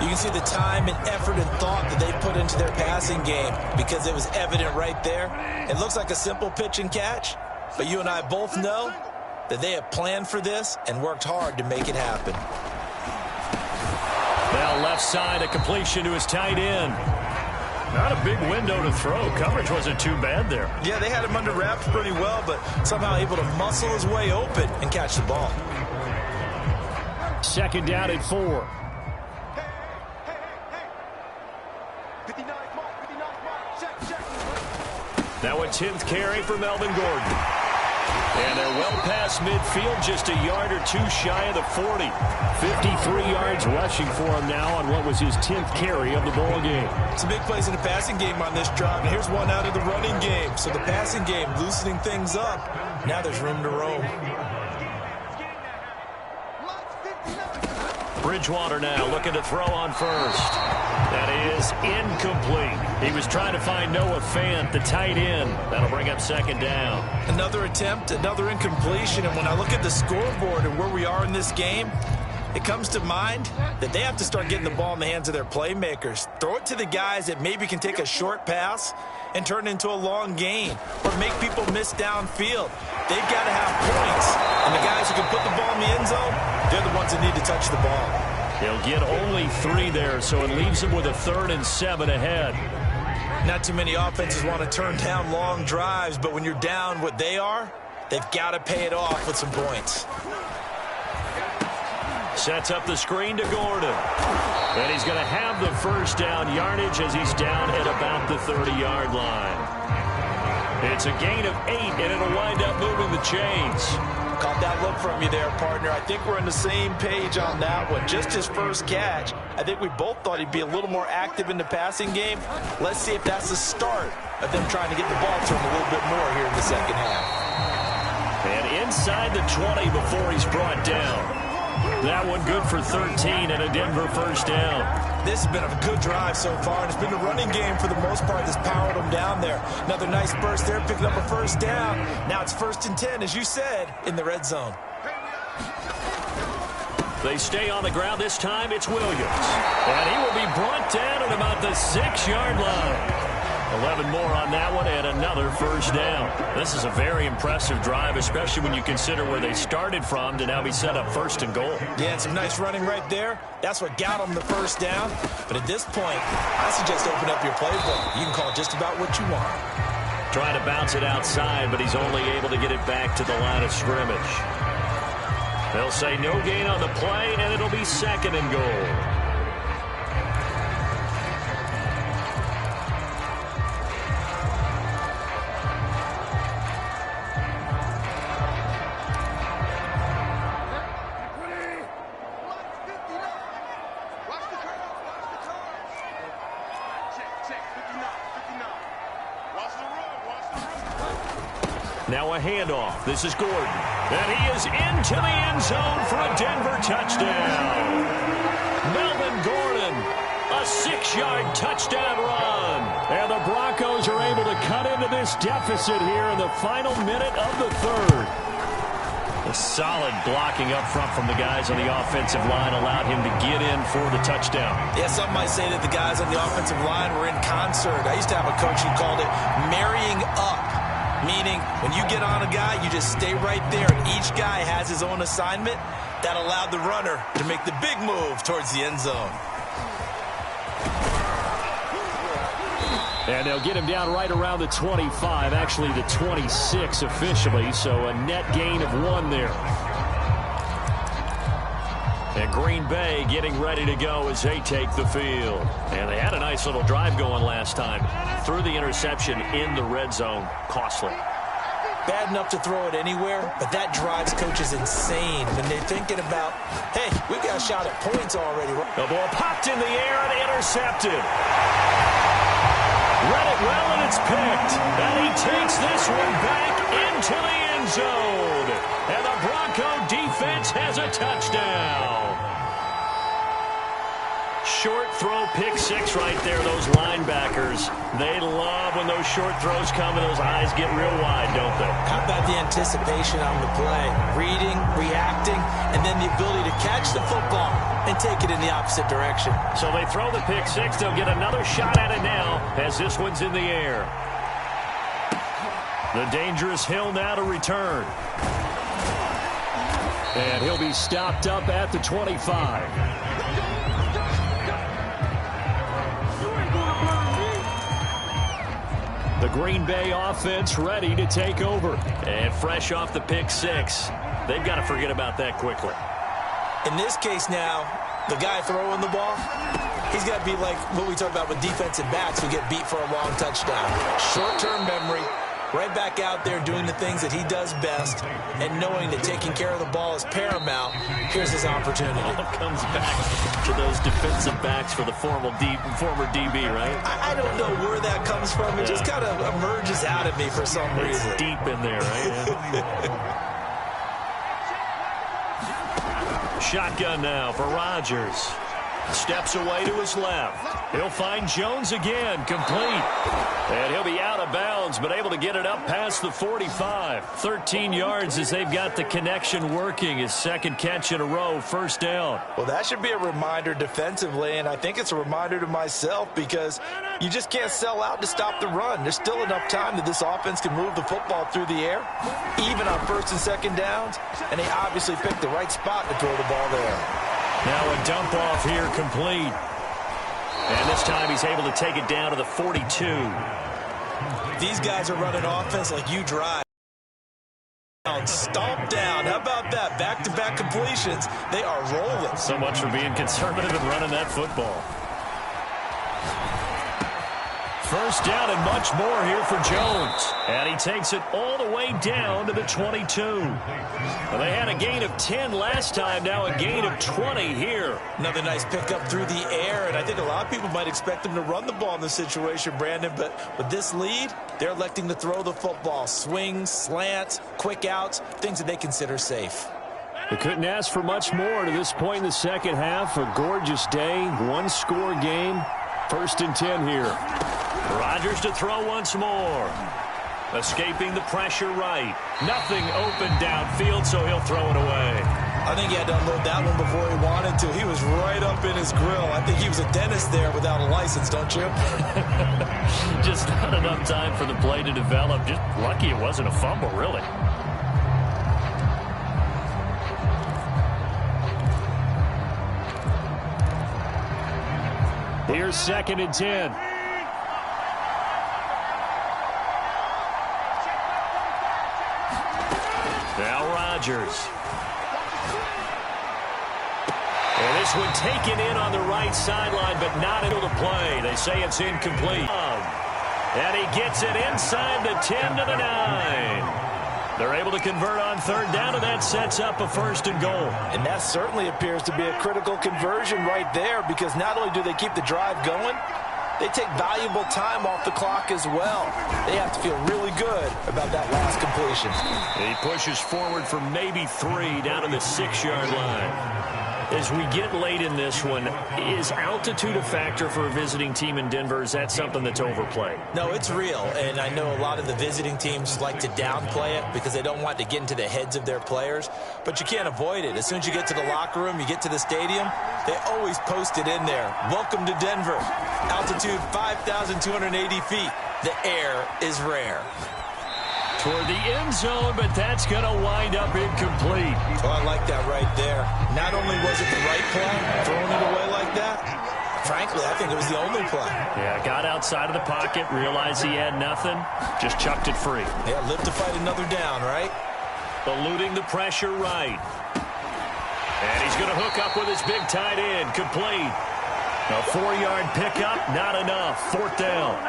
You can see the time and effort and thought that they put into their passing game because it was evident right there. It looks like a simple pitch and catch, but you and I both know that they have planned for this and worked hard to make it happen. Now left side, a completion to his tight end. Not a big window to throw. Coverage wasn't too bad there. Yeah, they had him under wraps pretty well, but somehow able to muscle his way open and catch the ball. 2nd down at 4. Now a 10th carry for Melvin Gordon. And they're well past midfield, just a yard or two shy of the 40. 53 yards rushing for him now on what was his 10th carry of the ball game. Some big plays in the passing game on this drive, and here's one out of the running game. So the passing game loosening things up. Now there's room to roam. Bridgewater now looking to throw on first. That is incomplete. He was trying to find Noah Fant, the tight end. That'll bring up second down. Another attempt, another incompletion. And when I look at the scoreboard and where we are in this game, it comes to mind that they have to start getting the ball in the hands of their playmakers. Throw it to the guys that maybe can take a short pass and turn it into a long gain or make people miss downfield. They've got to have points. And the guys who can put the ball in the end zone, they're the ones that need to touch the ball. He'll get only 3 there, so it leaves him with a 3rd and 7 ahead. Not too many offenses want to turn down long drives, but when you're down what they are, they've got to pay it off with some points. Sets up the screen to Gordon. And he's going to have the first down yardage as he's down at about the 30-yard line. It's a gain of 8, and it'll wind up moving the chains. Caught that look from you there, partner. I think we're on the same page on that one. Just his first catch. I think we both thought he'd be a little more active in the passing game. Let's see if that's the start of them trying to get the ball to him a little bit more here in the second half. And inside the 20 before he's brought down. That one good for 13 and a Denver first down. This has been a good drive so far, and it's been the running game for the most part that's powered them down there. Another nice burst there, picking up a first down. Now it's 1st and 10, as you said, in the red zone. They stay on the ground this time. It's Williams. And he will be brought down at about the 6-yard line. 11 more on that one and another first down. This is a very impressive drive, especially when you consider where they started from to now be set up 1st and goal. Yeah, and some nice running right there. That's what got them the first down. But at this point, I suggest open up your playbook. You can call just about what you want. Trying to bounce it outside, but he's only able to get it back to the line of scrimmage. They'll say no gain on the play, and it'll be 2nd and goal. Now a handoff. This is Gordon. And he is into the end zone for a Denver touchdown. Melvin Gordon, a 6-yard touchdown run. And the Broncos are able to cut into this deficit here in the final minute of the 3rd. A solid blocking up front from the guys on the offensive line allowed him to get in for the touchdown. Yeah, some might say that the guys on the offensive line were in concert. I used to have a coach who called it marrying up. Meaning, when you get on a guy, you just stay right there. And each guy has his own assignment. That allowed the runner to make the big move towards the end zone. And they'll get him down right around the 25, actually the 26 officially, so a net gain of 1 there. And Green Bay getting ready to go as they take the field. And they had a nice little drive going last time. Threw the interception in the red zone. Costly. Bad enough to throw it anywhere, but that drives coaches insane when they're thinking about, hey, we got a shot at points already. The ball popped in the air and intercepted. Read it well, and it's picked. And he takes this one back into the end zone. And the Bronco defense has a touchdown. Short throw, pick 6 right there. Those linebackers, they love when those short throws come and those eyes get real wide, don't they? How about the anticipation on the play? Reading, reacting, and then the ability to catch the football and take it in the opposite direction. So they throw the pick 6. They'll get another shot at it now as this one's in the air. The dangerous Hill now to return. And he'll be stopped up at the 25. The Green Bay offense ready to take over. And fresh off the pick 6. They've got to forget about that quickly. In this case now, the guy throwing the ball, he's got to be like what we talk about with defensive backs who get beat for a long touchdown. Short-term memory, right back out there doing the things that he does best, and knowing that taking care of the ball is paramount. Here's his opportunity. It all comes back to those defensive backs for the former DB, right? I don't know where that comes from. It just kind of emerges out of me for some reason. It's deep in there, right? Shotgun now for Rodgers. Steps away to his left. He'll find Jones again, complete. And he'll be out of bounds, but able to get it up past the 45. 13 yards as they've got the connection working. His second catch in a row, first down. Well, that should be a reminder defensively, and I think it's a reminder to myself because you just can't sell out to stop the run. There's still enough time that this offense can move the football through the air, even on first and second downs, and they obviously picked the right spot to throw the ball there. Now a dump off here, complete. And this time he's able to take it down to the 42. These guys are running offense like you drive. Stomp down. How about that? Back-to-back completions. They are rolling. So much for being conservative and running that football. First down and much more here for Jones. And he takes it all the way down to the 22. Well, they had a gain of 10 last time, now a gain of 20 here. Another nice pickup through the air, and I think a lot of people might expect them to run the ball in this situation, Brandon, but with this lead, they're electing to throw the football. Swings, slants, quick outs, things that they consider safe. They couldn't ask for much more to this point in the second half. A gorgeous day, one-score game. First and 10 here. Rodgers to throw once more. Escaping the pressure right. Nothing open downfield, so he'll throw it away. I think he had to unload that one before he wanted to. He was right up in his grill. I think he was a dentist there without a license, don't you? Just not enough time for the play to develop. Just lucky it wasn't a fumble, really. Here's second and 10. Now Rodgers. And this one taken in on the right sideline, but not able to play. They say it's incomplete. And he gets it inside the 10 to the 9. They're able to convert on third down, and that sets up a first and goal. And that certainly appears to be a critical conversion right there, because not only do they keep the drive going, they take valuable time off the clock as well. They have to feel really good about that last completion. He pushes forward for maybe 3 down to the 6-yard line. As we get late in this one, is altitude a factor for a visiting team in Denver? Is that something that's overplayed? No, it's real, and I know a lot of the visiting teams like to downplay it because they don't want to get into the heads of their players, but you can't avoid it. As soon as you get to the locker room, you get to the stadium, they always post it in there. Welcome to Denver. Altitude 5,280 feet. The air is rare. Toward the end zone, but that's going to wind up incomplete. Oh, I like that right there. Not only was it the right play, throwing it away like that, frankly, I think it was the only play. Yeah, got outside of the pocket, realized he had nothing, just chucked it free. Yeah, live to fight another down, right? Eluding the pressure right. And he's going to hook up with his big tight end, complete. A 4-yard pickup, not enough. Fourth down.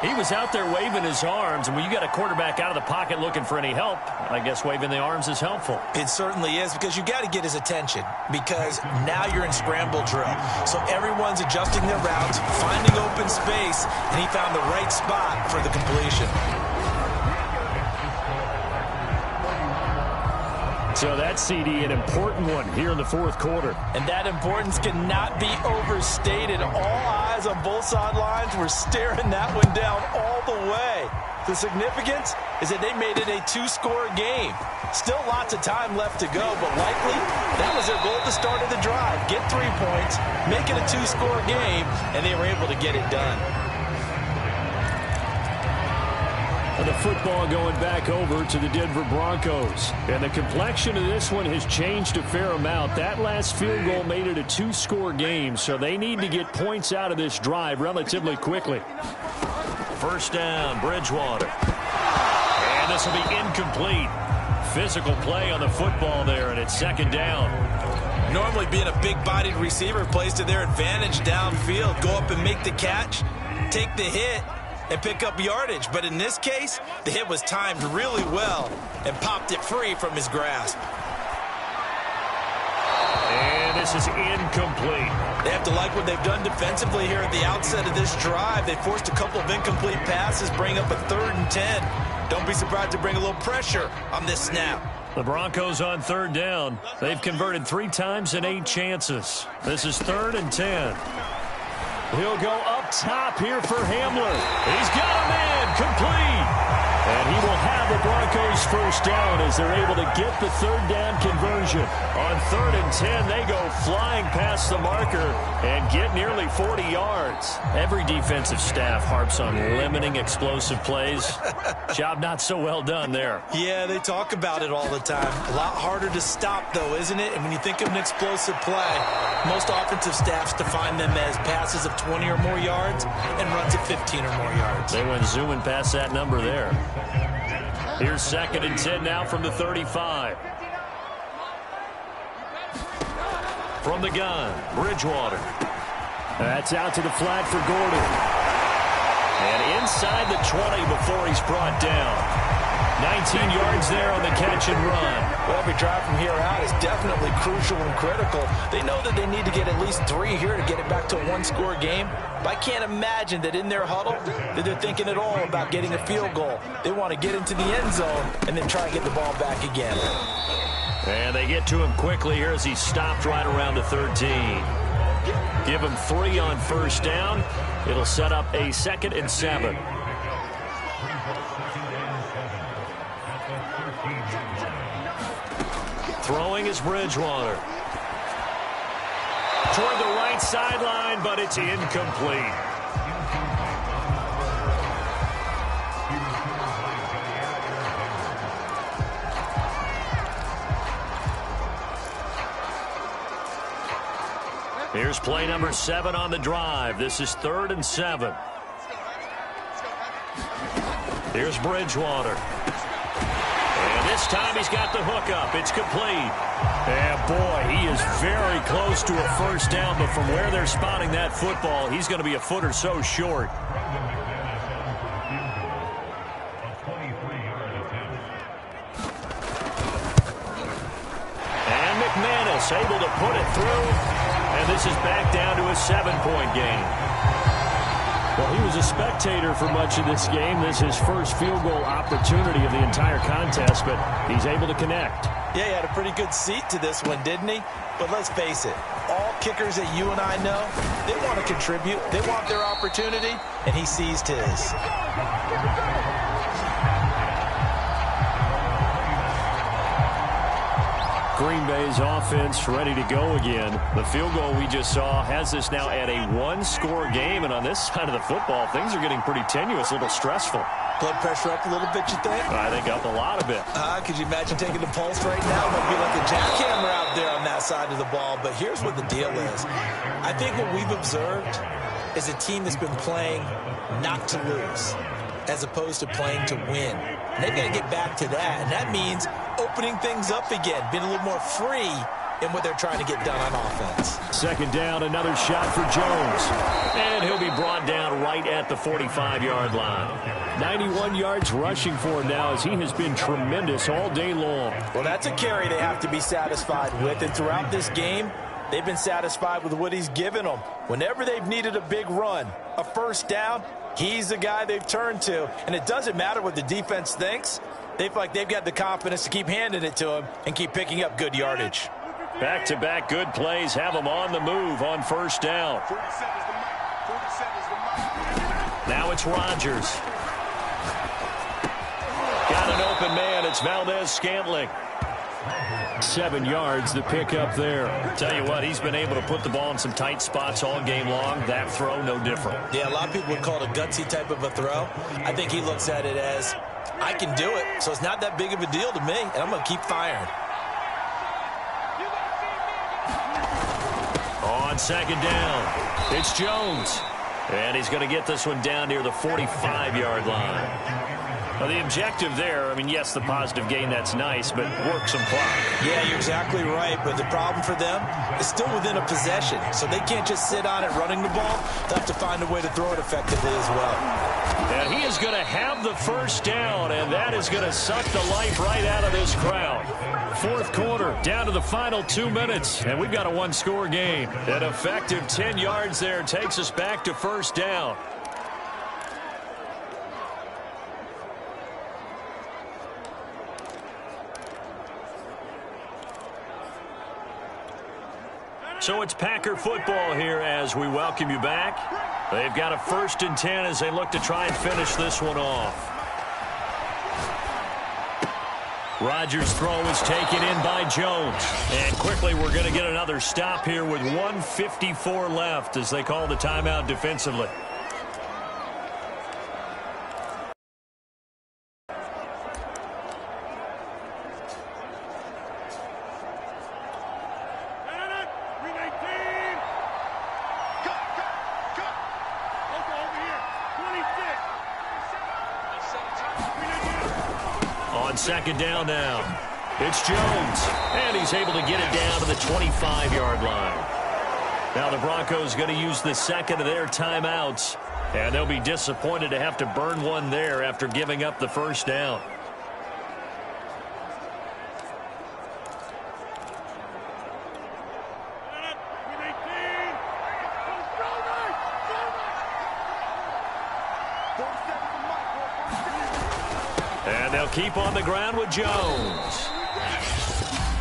He was out there waving his arms, and when you got a quarterback out of the pocket looking for any help, I guess waving the arms is helpful. It certainly is, because you got to get his attention, because now you're in scramble drill. So everyone's adjusting their routes, finding open space, and he found the right spot for the completion. So that CD, an important one here in the fourth quarter. And that importance cannot be overstated. All eyes on both sidelines were staring that one down all the way. The significance is that they made it a 2-score game. Still lots of time left to go, but likely that was their goal at the start of the drive. Get 3 points, make it a 2-score game, and they were able to get it done. And the football going back over to the Denver Broncos. And the complexion of this one has changed a fair amount. That last field goal made it a 2-score game, so they need to get points out of this drive relatively quickly. First down, Bridgewater. And this will be incomplete. Physical play on the football there, and it's second down. Normally being a big-bodied receiver plays to their advantage downfield. Go up and make the catch, take the hit, and pick up yardage. But in this case, the hit was timed really well and popped it free from his grasp. And this is incomplete. They have to like what they've done defensively here at the outset of this drive. They forced a couple of incomplete passes, bring up a 3rd and 10. Don't be surprised to bring a little pressure on this snap. The Broncos on 3rd down. They've converted 3 times in 8 chances. This is 3rd and 10. He'll go up top here for Hamler. He's got a man complete. And he will have the Broncos first down as they're able to get the 3rd down conversion. On 3rd and 10, they go flying past the marker and get nearly 40 yards. Every defensive staff harps on limiting explosive plays. Job not so well done there. Yeah, they talk about it all the time. A lot harder to stop, though, isn't it? And when you think of an explosive play, most offensive staffs define them as passes of 20 or more yards and runs of 15 or more yards. They went zooming past that number there. Here's 2nd and 10 now from the 35. From the gun, Bridgewater. That's out to the flat for Gordon. And inside the 20 before he's brought down. 19 yards there on the catch and run. Well, every drive from here out is definitely crucial and critical. They know that they need to get at least 3 here to get it back to a 1-score game. But I can't imagine that in their huddle that they're thinking at all about getting a field goal. They want to get into the end zone and then try and get the ball back again. And they get to him quickly here as he stopped right around the 13. Give him 3 on 1st down. It'll set up a 2nd and 7. Throwing is Bridgewater. Toward the right sideline, but it's incomplete. Here's play number 7 on the drive. This is 3rd and 7. Here's Bridgewater. And this time he's got the hook up. It's complete. And boy, he is very close to a first down, but from where they're spotting that football, he's going to be a foot or so short. And McManus able to put it through. And this is back down to a 7-point game. Well, he was a spectator for much of this game. This is his first field goal opportunity of the entire contest, but he's able to connect. Yeah, he had a pretty good seat to this one, didn't he? But let's face it, all kickers that you and I know, they want to contribute. They want their opportunity, and he seized his. Green Bay's offense ready to go again. The field goal we just saw has this now at a 1-score game, and on this side of the football, things are getting pretty tenuous, a little stressful. Blood pressure up a little bit, you think? I think up a lot of it. Could you imagine taking the pulse right now? It might be like a jackhammer out there on that side of the ball, but here's what the deal is. I think what we've observed is a team that's been playing not to lose as opposed to playing to win. And they've got to get back to that, and that means opening things up again, being a little more free in what they're trying to get done on offense. 2nd down, another shot for Jones. And he'll be brought down right at the 45-yard line. 91 yards rushing for him now as he has been tremendous all day long. Well, that's a carry they have to be satisfied with, and throughout this game, they've been satisfied with what he's given them. Whenever they've needed a big run, a first down, he's the guy they've turned to. And it doesn't matter what the defense thinks. They feel like they've got the confidence to keep handing it to him and keep picking up good yardage. Back-to-back good plays have him on the move on first down. Now it's Rodgers. Got an open man. It's Valdez-Scantling. 7 yards, the pickup there. Tell you what, he's been able to put the ball in some tight spots all game long. That throw, no different. Yeah, a lot of people would call it a gutsy type of a throw. I think he looks at it as, I can do it, so it's not that big of a deal to me, and I'm going to keep firing. On 2nd down, it's Jones. And he's going to get this one down near the 45-yard line. Well, the objective there, I mean, yes, the positive gain, that's nice, but work some clock. Yeah, you're exactly right, but the problem for them is still within a possession, so they can't just sit on it running the ball. They'll have to find a way to throw it effectively as well. And he is going to have the first down, and that is going to suck the life right out of this crowd. Fourth quarter, down to the final 2 minutes, and we've got a one-score game. An effective 10 yards there takes us back to first down. So it's Packer football here as we welcome you back. They've got a 1st and 10 as they look to try and finish this one off. Rodgers' throw is taken in by Jones. And quickly we're going to get another stop here with 1:54 left as they call the timeout defensively. Second down now. It's Jones. And he's able to get it down to the 25-yard line. Now the Broncos going to use the second of their timeouts. And they'll be disappointed to have to burn one there after giving up the first down. And they'll keep on the ground with Jones.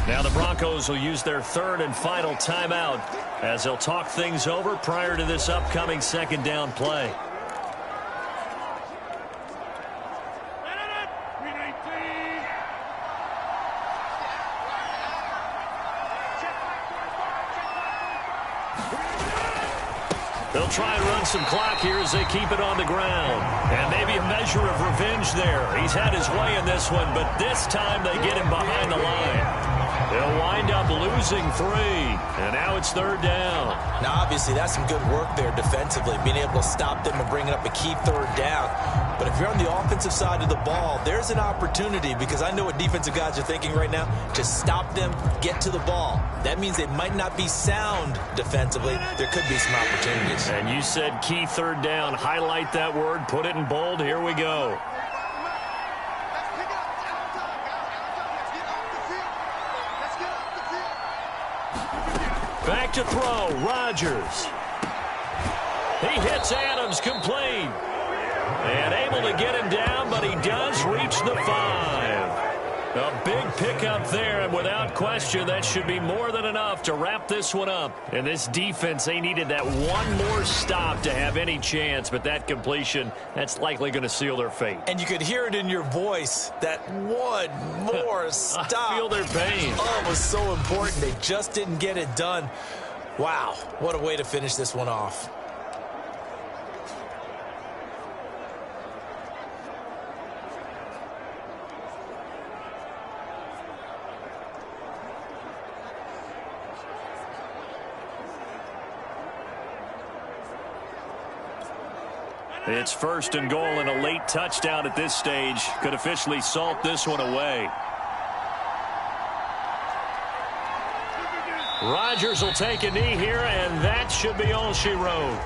Now the Broncos will use their 3rd and final timeout as they'll talk things over prior to this upcoming second down play. They'll try and run some clock here as they keep it on the ground. And maybe a measure of revenge there. He's had his way in this one, but this time they get him behind the line. They'll wind up losing 3. And now it's 3rd down. Now, obviously, that's some good work there defensively, being able to stop them and bringing up a key 3rd down. But if you're on the offensive side of the ball, there's an opportunity, because I know what defensive guys are thinking right now. Just stop them, get to the ball. That means they might not be sound defensively. There could be some opportunities. And you said key 3rd down. Highlight that word. Put it in bold. Here we go. Back to throw. Rodgers. He hits Adams complete. And able to get him down, but he does reach the 5. A big pickup there, and without question, that should be more than enough to wrap this one up. And this defense, they needed that one more stop to have any chance, but that completion, that's likely going to seal their fate. And you could hear it in your voice, that one more stop. I feel their pain. Oh, it was so important. They just didn't get it done. Wow, what a way to finish this one off. It's 1st and goal, and a late touchdown at this stage could officially salt this one away. Rodgers will take a knee here, and that should be all she wrote.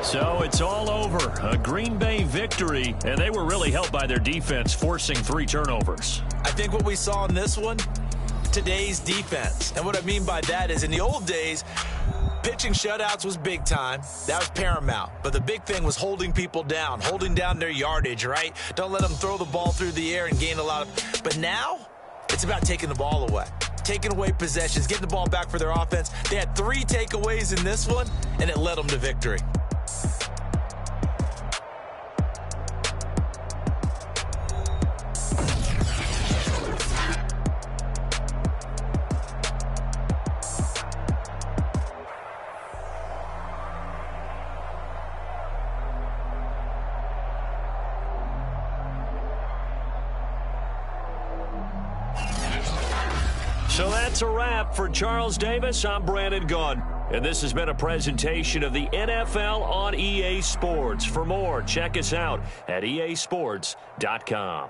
So it's all over. A Green Bay victory, and they were really helped by their defense, forcing 3 turnovers. I think what we saw in this one, today's defense. And what I mean by that is in the old days, pitching shutouts was big time. That was paramount. But the big thing was holding people down, holding down their yardage, right? Don't let them throw the ball through the air and gain a lot of... But now, it's about taking the ball away. Taking away possessions, getting the ball back for their offense. They had 3 takeaways in this one, and it led them to victory. So that's a wrap. For Charles Davis, I'm Brandon Gunn. And this has been a presentation of the NFL on EA Sports. For more, check us out at easports.com.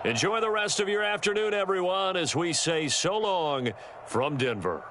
Enjoy the rest of your afternoon, everyone, as we say so long from Denver.